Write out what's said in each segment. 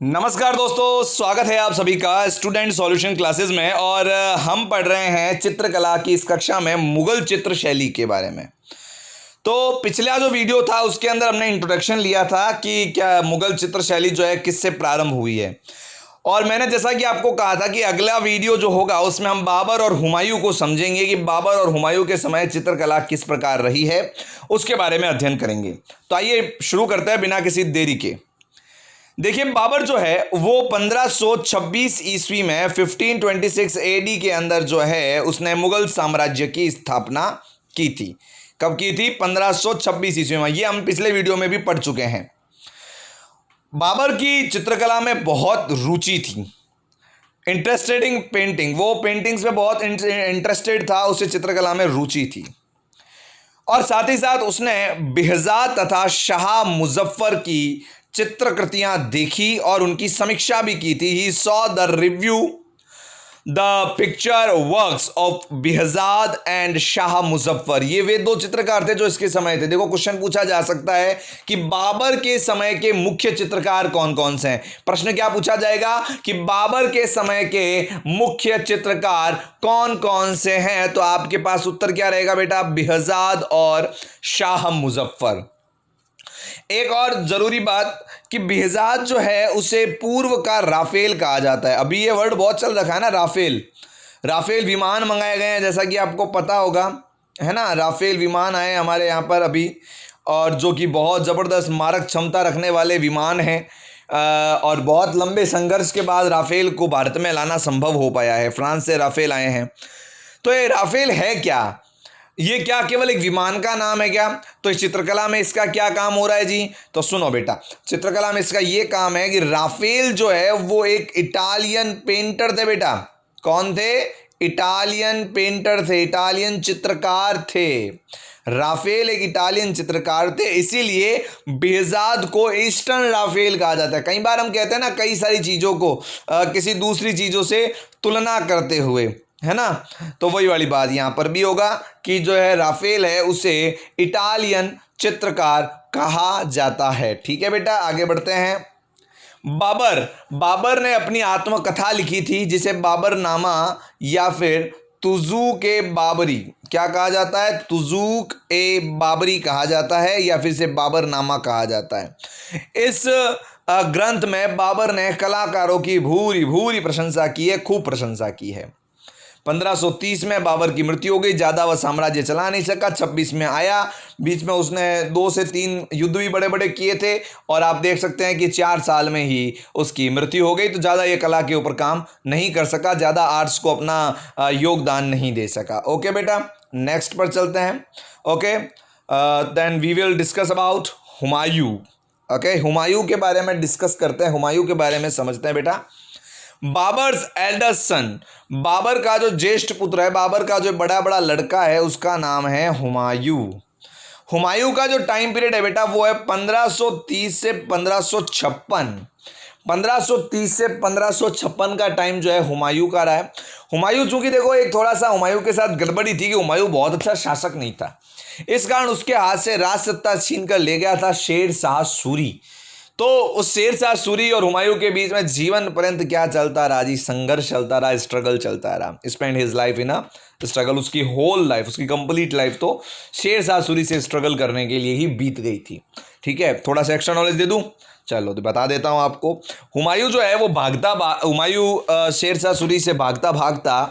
नमस्कार दोस्तों, स्वागत है आप सभी का स्टूडेंट सॉल्यूशन क्लासेस में। और हम पढ़ रहे हैं चित्रकला की इस कक्षा में मुगल चित्र शैली के बारे में। तो पिछला जो वीडियो था उसके अंदर हमने इंट्रोडक्शन लिया था कि क्या मुगल चित्र शैली जो है किससे प्रारंभ हुई है। और मैंने जैसा कि आपको कहा था कि अगला वीडियो जो होगा उसमें हम बाबर और हुमायूं को समझेंगे कि बाबर और हुमायूं के समय चित्रकला किस प्रकार रही है, उसके बारे में अध्ययन करेंगे। तो आइए शुरू करते हैं बिना किसी देरी के। देखिए, बाबर जो है वो 1526 ईस्वी में 1526 एडी के अंदर जो है उसने मुगल साम्राज्य की स्थापना की थी। कब की थी? 1526 ईस्वी में। ये हम पिछले वीडियो में भी पढ़ चुके हैं। बाबर की चित्रकला में बहुत रुचि थी, इंटरेस्टेड इन पेंटिंग। वो पेंटिंग्स में बहुत इंटरेस्टेड था, उसे चित्रकला में रुचि थी। और साथ ही साथ उसने बेहजाद तथा शाह मुजफ्फर की चित्रकृतियां देखी और उनकी समीक्षा भी की थी। He saw the review the picture works of Behzad and Shah Muzaffar. ये वे दो चित्रकार थे जो इसके समय थे। देखो, क्वेश्चन पूछा जा सकता है कि बाबर के समय के मुख्य चित्रकार कौन कौन से हैं। प्रश्न क्या पूछा जाएगा कि बाबर के समय के मुख्य चित्रकार कौन कौन से हैं। तो आपके पास उत्तर क्या रहेगा बेटा? बेहजाद और शाह मुजफ्फर। एक और जरूरी बात कि बेहजाद जो है उसे पूर्व का राफेल कहा जाता है। अभी ये वर्ड बहुत चल रखा है ना, राफेल। राफेल विमान मंगाए गए हैं, जैसा कि आपको पता होगा, है ना। राफेल विमान आए हमारे यहाँ पर अभी, और जो कि बहुत ज़बरदस्त मारक क्षमता रखने वाले विमान हैं। और बहुत लंबे संघर्ष के बाद राफेल को भारत में लाना संभव हो पाया है। फ्रांस से राफेल आए हैं। तो ये राफेल है क्या? ये क्या केवल एक विमान का नाम है क्या? तो इस चित्रकला में इसका क्या काम हो रहा है जी? तो सुनो बेटा, चित्रकला में इसका ये काम है कि राफेल जो है वो एक इटालियन पेंटर थे बेटा। कौन थे? इटालियन पेंटर थे, इटालियन चित्रकार थे। राफेल एक इटालियन चित्रकार थे, इसीलिए बेहजाद को ईस्टर्न राफेल कहा जाता है। कई बार हम कहते हैं ना, कई सारी चीज़ों को किसी दूसरी चीज़ों से तुलना करते हुए, है ना। तो वही वाली बात यहां पर भी होगा कि जो है राफेल है उसे इटालियन चित्रकार कहा जाता है। ठीक है बेटा, आगे बढ़ते हैं। बाबर ने अपनी आत्मकथा लिखी थी जिसे बाबरनामा या फिर तुजूक ए बाबरी, क्या कहा जाता है? तुजूक ए बाबरी कहा जाता है, या फिर इसे बाबरनामा कहा जाता है। इस ग्रंथ में बाबर ने कलाकारों की भूरी भूरी प्रशंसा की है, खूब प्रशंसा की है। 1530 में बाबर की मृत्यु हो गई। ज़्यादा वह साम्राज्य चला नहीं सका। 26 में आया। बीच में उसने 2 से 3 युद्ध भी बड़े बड़े किए थे, और आप देख सकते हैं कि 4 साल में ही उसकी मृत्यु हो गई। तो ज़्यादा ये कला के ऊपर काम नहीं कर सका, ज़्यादा आर्ट्स को अपना योगदान नहीं दे सका। ओके बेटा, नेक्स्ट पर चलते हैं। Okay, then we will discuss about Humayun. Okay, Humayun के बारे में डिस्कस करते हैं, हुमायूं के बारे में समझते हैं बेटा। बाबर्स एल्डेस्ट सन, बाबर का जो ज्येष्ठ पुत्र है, बाबर का जो बड़ा लड़का है, उसका नाम है हुमायूं। हुमायूं का जो टाइम पीरियड है बेटा वो है 1530 से 1556। 1530 से 1556 का टाइम जो है हुमायूं का रहा है। हुमायूं चूंकि देखो एक थोड़ा सा हुमायूं के साथ गड़बड़ी थी कि हुमायूं बहुत अच्छा शासक नहीं था। इस कारण उसके हाथ से राज सत्ता छीन कर ले गया था शेर शाह सूरी। तो उस शेर शाह सूरी और हुमायूं के बीच में जीवन पर्यंत क्या चलता रहा जी? संघर्ष चलता रहा, स्ट्रगल चलता रहा। Spend his life in a struggle. उसकी होल लाइफ, उसकी कंप्लीट लाइफ तो शेर शाह सूरी से स्ट्रगल करने के लिए ही बीत गई थी। ठीक है, थोड़ा सा एक्स्ट्रा नॉलेज दे दूं? चलो तो बता देता हूं आपको। हुमायूं जो है वो हुमायूं शेर शाह सूरी से भागता भागता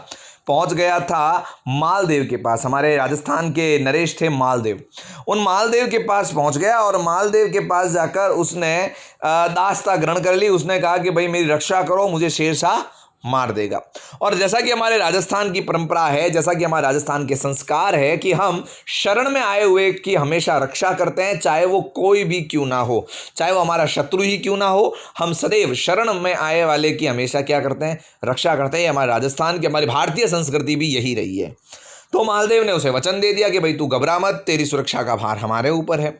पहुंच गया था मालदेव के पास। हमारे राजस्थान के नरेश थे मालदेव, उन मालदेव के पास पहुंच गया, और मालदेव के पास जाकर उसने दास्ता ग्रहण कर ली। उसने कहा कि भाई मेरी रक्षा करो, मुझे शेरशाह मार देगा। और जैसा कि हमारे राजस्थान की परंपरा है, जैसा कि हमारे राजस्थान के संस्कार है कि हम शरण में आए हुए की हमेशा रक्षा करते हैं, चाहे वो कोई भी क्यों ना हो, चाहे वो हमारा शत्रु ही क्यों ना हो, हम सदैव शरण में आए वाले की हमेशा क्या करते हैं? रक्षा करते हैं। हमारे राजस्थान की, हमारी भारतीय संस्कृति भी यही रही है। तो मालदेव ने उसे वचन दे दिया कि भाई तू घबरा मत, तेरी सुरक्षा का भार हमारे ऊपर है।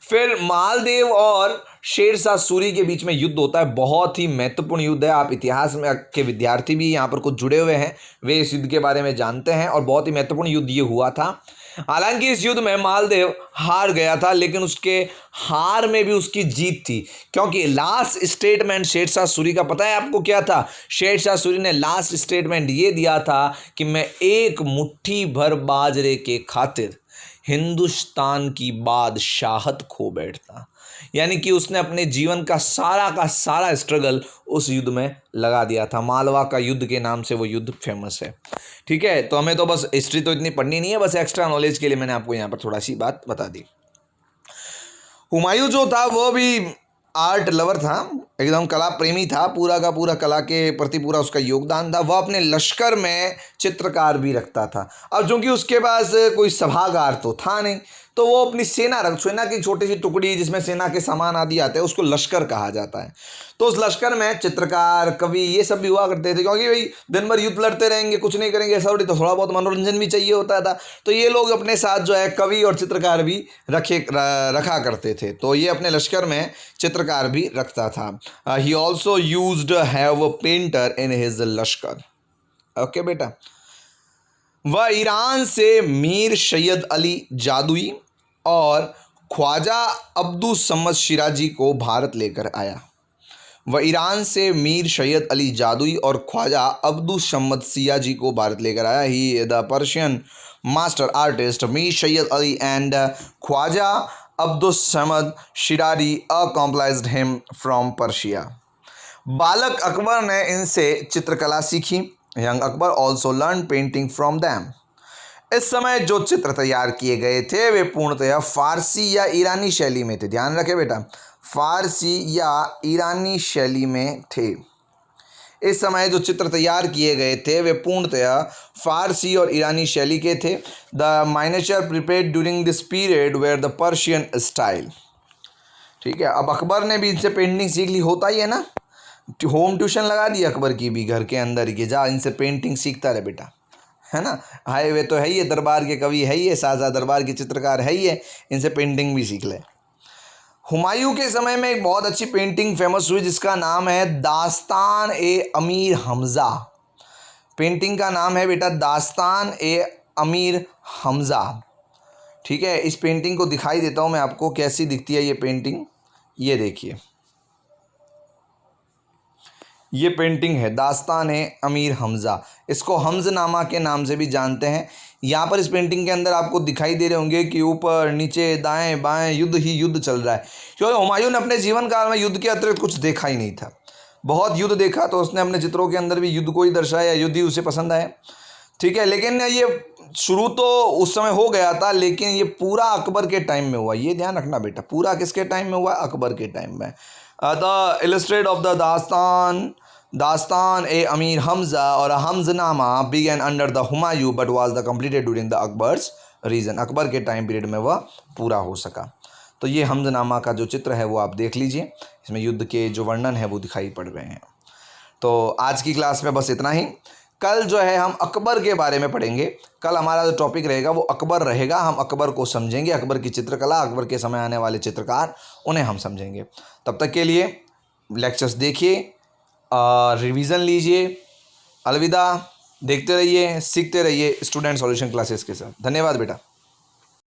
फिर मालदेव और शेर शाह सूरी के बीच में युद्ध होता है। बहुत ही महत्वपूर्ण युद्ध है। आप इतिहास में के विद्यार्थी भी यहाँ पर कुछ जुड़े हुए हैं, वे इस युद्ध के बारे में जानते हैं। और बहुत ही महत्वपूर्ण युद्ध ये हुआ था। हालांकि इस युद्ध में मालदेव हार गया था, लेकिन उसके हार में भी उसकी जीत थी, क्योंकि लास्ट स्टेटमेंट शेरशाह सूरी का पता है आपको क्या था? शेरशाह सूरी ने लास्ट स्टेटमेंट ये दिया था कि मैं एक मुट्ठी भर बाजरे के खातिर हिंदुस्तान की बादशाहत खो बैठता। यानी कि उसने अपने जीवन का सारा स्ट्रगल उस युद्ध में लगा दिया था। मालवा का युद्ध के नाम से वो युद्ध फेमस है। ठीक है, तो हमें तो बस हिस्ट्री तो इतनी पढ़नी नहीं है, बस एक्स्ट्रा नॉलेज के लिए मैंने आपको यहाँ पर थोड़ा सी बात बता दी। हुमायूं जो था वो भी आर्ट लवर था, एकदम कला प्रेमी था, पूरा का पूरा कला के प्रति पूरा उसका योगदान था। वह अपने लश्कर में चित्रकार भी रखता था। अब चूंकि उसके पास कोई सभागार तो था नहीं, तो वो अपनी सेना की छोटी सी टुकड़ी जिसमें सेना के सामान आदि आते हैं उसको लश्कर कहा जाता है। तो उस लश्कर में चित्रकार, कवि ये सब भी हुआ करते थे, क्योंकि भाई दिन भर युद्ध लड़ते रहेंगे, कुछ नहीं करेंगे ऐसा तो थोड़ा बहुत मनोरंजन भी चाहिए होता था। तो ये लोग अपने साथ जो है कवि और चित्रकार भी रखा करते थे। तो ये अपने लश्कर में चित्रकार भी रखता था। He also used have a painter in his Lashkar. Okay बेटा। वह ईरान से मीर सैयद अली जादुई और ख्वाजा अब्दुल समद शिराजी को भारत लेकर आया। वह ईरान से मीर सैयद अली जादुई और ख्वाजा अब्दुल समद सियाजी को भारत लेकर आया। He the Persian master artist Mir Sayyid Ali and Khwaja Abdul Samad Shirazi accompanied him from Persia. बालक अकबर ने इनसे चित्रकला सीखी। Young Akbar also learn painting from them. इस समय जो चित्र तैयार किए गए थे वे पूर्णतः फारसी या ईरानी शैली में थे। ध्यान रखें बेटा, फारसी या ईरानी शैली में थे। इस समय जो चित्र तैयार किए गए थे वे पूर्णतः फारसी और ईरानी शैली के थे। The miniature prepared during this period were the Persian style. ठीक है, अब अकबर ने भी इनसे पेंटिंग सीख ली, होता ही है ना, होम ट्यूशन लगा दी अकबर की भी घर के अंदर ही, जा इनसे पेंटिंग सीखता रहे बेटा, है ना। हाय वे तो है ही है, दरबार के कवि है ही है, शाहजहाँ दरबार के चित्रकार है ही है, इनसे पेंटिंग भी सीख ले। हुमायूं के समय में एक बहुत अच्छी पेंटिंग फेमस हुई जिसका नाम है दास्तान ए अमीर हमज़ा। पेंटिंग का नाम है बेटा दास्तान ए अमीर हमज़ा। ठीक है, इस पेंटिंग को दिखाई देता हूँ मैं आपको कैसी दिखती है ये पेंटिंग। ये देखिए, ये पेंटिंग है दास्तान ए अमीर हमज़ा। इसको हमज़नामा के नाम से भी जानते हैं। यहाँ पर इस पेंटिंग के अंदर आपको दिखाई दे रहे होंगे कि ऊपर नीचे दाएं बाएं युद्ध ही युद्ध चल रहा है, क्योंकि हुमायूं ने अपने जीवन काल में युद्ध के अतिरिक्त कुछ देखा ही नहीं था। बहुत युद्ध देखा तो उसने अपने चित्रों के अंदर भी युद्ध को ही दर्शाया, युद्ध ही उसे पसंद आया। ठीक है, लेकिन ये शुरू तो उस समय हो गया था, लेकिन ये पूरा अकबर के टाइम में हुआ। ये ध्यान रखना बेटा, पूरा किसके टाइम में हुआ? अकबर के टाइम में। द इलस्ट्रेट ऑफ द दास्तान ए अमीर हमज़ा और Hamzanama began under the Humayun but was the completed during the Akbar's reign. Akbar के टाइम पीरियड में वह पूरा हो सका। तो ये हमज़नामा का जो चित्र है वो आप देख लीजिए, इसमें युद्ध के जो वर्णन है वो दिखाई पड़ रहे हैं। तो आज की क्लास में बस इतना ही। कल जो है हम अकबर के बारे में पढ़ेंगे। कल हमारा जो टॉपिक रहेगा वो अकबर रहेगा। हम अकबर को समझेंगे, अकबर की चित्रकला, अकबर के समय आने वाले चित्रकार, उन्हें हम समझेंगे। तब तक के लिए लेक्चर्स देखिए, रिवीजन लीजिए। अलविदा। देखते रहिए, सीखते रहिए स्टूडेंट सॉल्यूशन क्लासेस के साथ। धन्यवाद बेटा।